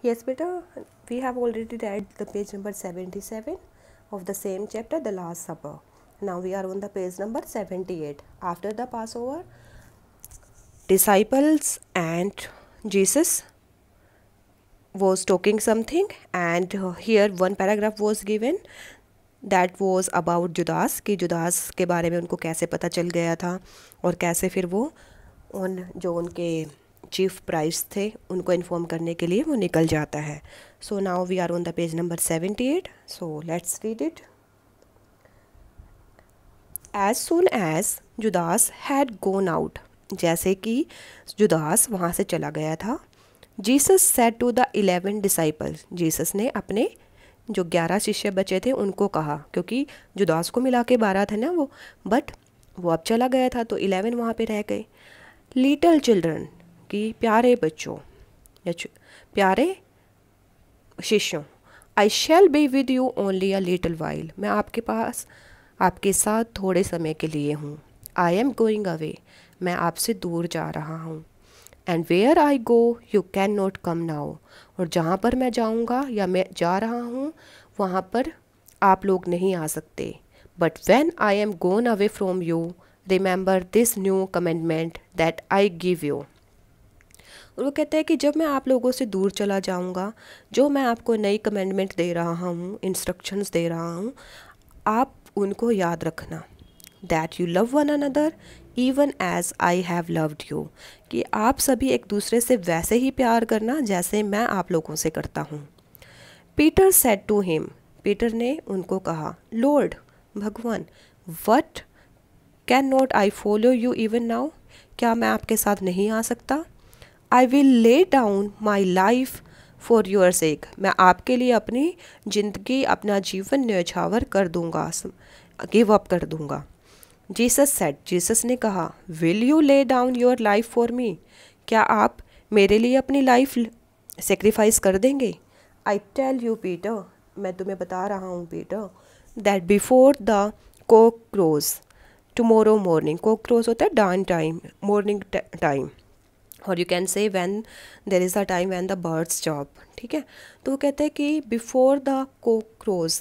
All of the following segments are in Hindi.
Yes, beta, we have already read the page number 77 of the same chapter, the Last Supper. Now we are on the page number 78. After the Passover, disciples and Jesus was talking something, and here one paragraph was given that was about Judas, कि जुदास के बारे में उनको कैसे पता चल गया था और कैसे फिर वो उन जो उनके चीफ प्राइस थे उनको इन्फॉर्म करने के लिए वो निकल जाता है. So now we are on the page number 78. So let's read it. As soon as Judas had gone out, जैसे कि जुदास वहाँ से चला गया था, Jesus said to the 11 disciples, Jesus ने अपने जो 11 शिष्य बचे थे उनको कहा, क्योंकि जुदास को मिला के 12 थे ना वो, बट वो अब चला गया था तो 11 वहाँ पे रह गए. लिटल चिल्ड्रन, कि प्यारे बच्चों या प्यारे शिष्यों, I shall be with you only a little while, मैं आपके पास आपके साथ थोड़े समय के लिए हूँ. आई एम गोइंग अवे, मैं आपसे दूर जा रहा हूँ. And where I go you can not come now, और जहाँ पर मैं जाऊँगा या मैं जा रहा हूँ वहाँ पर आप लोग नहीं आ सकते. But when I am gone away from you remember this new commandment that I give you. और वो कहता है कि जब मैं आप लोगों से दूर चला जाऊँगा, जो मैं आपको नई कमेंडमेंट दे रहा हूँ, इंस्ट्रक्शंस दे रहा हूँ, आप उनको याद रखना. That you love one another even as I have loved you, कि आप सभी एक दूसरे से वैसे ही प्यार करना जैसे मैं आप लोगों से करता हूँ. Peter said to him, Peter ने उनको कहा, लॉर्ड भगवान, what can not I follow you even now, क्या मैं आपके साथ नहीं आ सकता. I will lay down my life for your sake, मैं आपके लिए अपनी ज़िंदगी अपना जीवन न्यौछावर कर दूंगा, गिव अप कर दूंगा. जीसस सेड, जीसस ने कहा, will you lay down your life for me, क्या आप मेरे लिए अपनी लाइफ सेक्रीफाइस कर देंगे. आई टेल यू पीटर, मैं तुम्हें बता रहा हूँ Peter, that before the cock crows tomorrow morning, cock crows होता है डाउन टाइम, मॉर्निंग टाइम, और you can say when there is a time when the birds job. ठीक है, तो वो कहते हैं कि बिफोर द कॉक क्रोज,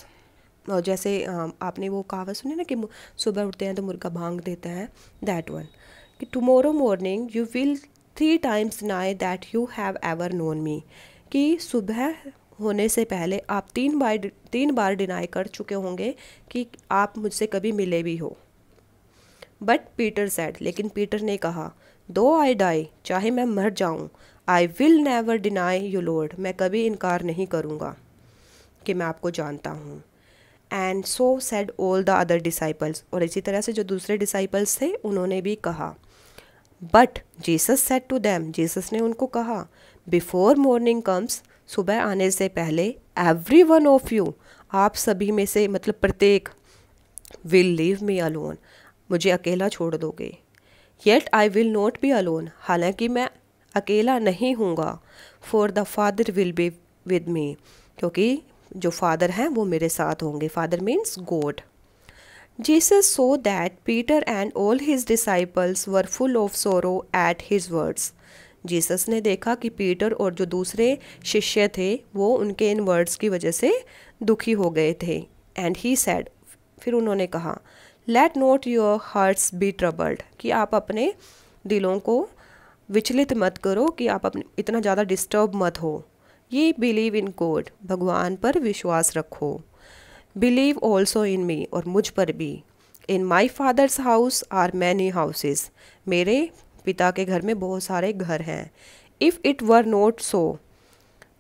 और जैसे आपने वो कहावत सुनी ना कि सुबह उठते हैं तो मुर्गा भांग देता है, दैट वन, कि tomorrow morning you will 3 times deny that you have ever known me, कि सुबह होने से पहले आप 3 बार डिनाई कर चुके होंगे कि आप मुझसे कभी मिले भी हो. बट पीटर सेड, लेकिन पीटर ने कहा, दो आई डाई, चाहे मैं मर जाऊँ, I will never deny you Lord, मैं कभी इनकार नहीं करूँगा कि मैं आपको जानता हूँ. And so said all the other disciples, और इसी तरह से जो दूसरे डिसाइपल्स थे उन्होंने भी कहा. But Jesus said to them, Jesus ने उनको कहा, बिफोर मॉर्निंग कम्स, सुबह आने से पहले, एवरी वन ऑफ यू, आप सभी में से मतलब प्रत्येक, विल लीव मी अलोन, मुझे अकेला छोड़ दोगे. Yet I will not be alone, हालांकि मैं अकेला नहीं हूँगा. For the father will be with me, क्योंकि जो फादर हैं वो मेरे साथ होंगे. Father means God. Jesus so that Peter and all his disciples were full of sorrow at his words, Jesus ने देखा कि पीटर और जो दूसरे शिष्य थे वो उनके इन वर्ड्स की वजह से दुखी हो गए थे. एंड ही सेड, फिर उन्होंने कहा, let not your hearts be troubled, कि आप अपने दिलों को विचलित मत करो, कि आप अपने इतना ज़्यादा डिस्टर्ब मत हो. ये बिलीव इन गॉड, भगवान पर विश्वास रखो. बिलीव ऑल्सो इन मी, और मुझ पर भी. In my father's house are many houses, मेरे पिता के घर में बहुत सारे घर हैं. If it were not so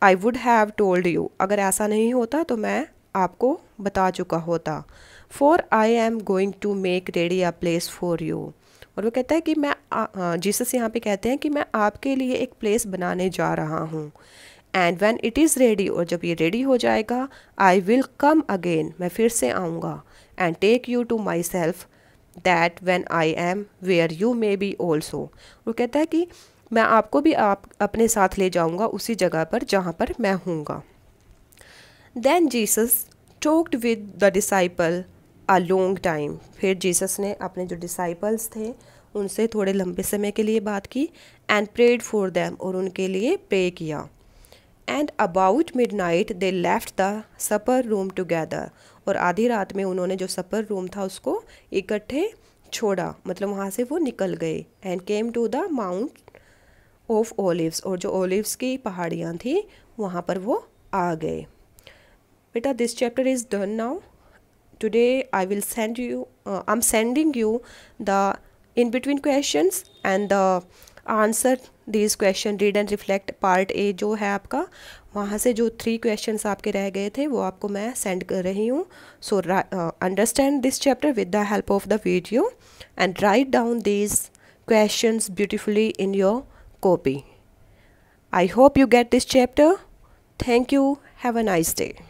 I would have told you, अगर ऐसा नहीं होता तो मैं आपको बता चुका होता. For I am going to make ready a place for you, और वो कहता है कि मैं जीसस यहाँ पे कहते हैं कि मैं आपके लिए एक प्लेस बनाने जा रहा हूँ. And when it is ready, और जब ये रेडी हो जाएगा, आई विल कम अगेन, मैं फिर से आऊँगा. And take you to myself that when I am where you may be also, वो कहता है कि मैं आपको भी आप अपने साथ ले जाऊँगा उसी जगह पर जहाँ पर मैं हूँगा. Then Jesus talked with the disciple a long time, फिर जीसस ने अपने जो डिसाइपल्स थे उनसे थोड़े लंबे समय के लिए बात की. एंड प्रेड फॉर देम, और उनके लिए प्रे किया. And about midnight they left the supper room together, और आधी रात में उन्होंने जो सपर रूम था उसको इकट्ठे छोड़ा, मतलब वहाँ से वो निकल गए। And came to the mount of olives, और जो ओलिव्स की पहाड़ियाँ थी वहाँ पर वो आ गए। बेटा this chapter is done now. Today I will send you, I'm sending you the in between questions and the answer these question read and reflect part A जो है आपका, वहाँ से जो 3 questions आपके रह गए थे वो आपको मैं send कर रही हूँ। So understand this chapter with the help of the video and write down these questions beautifully in your copy. I hope you get this chapter. Thank you. Have a nice day.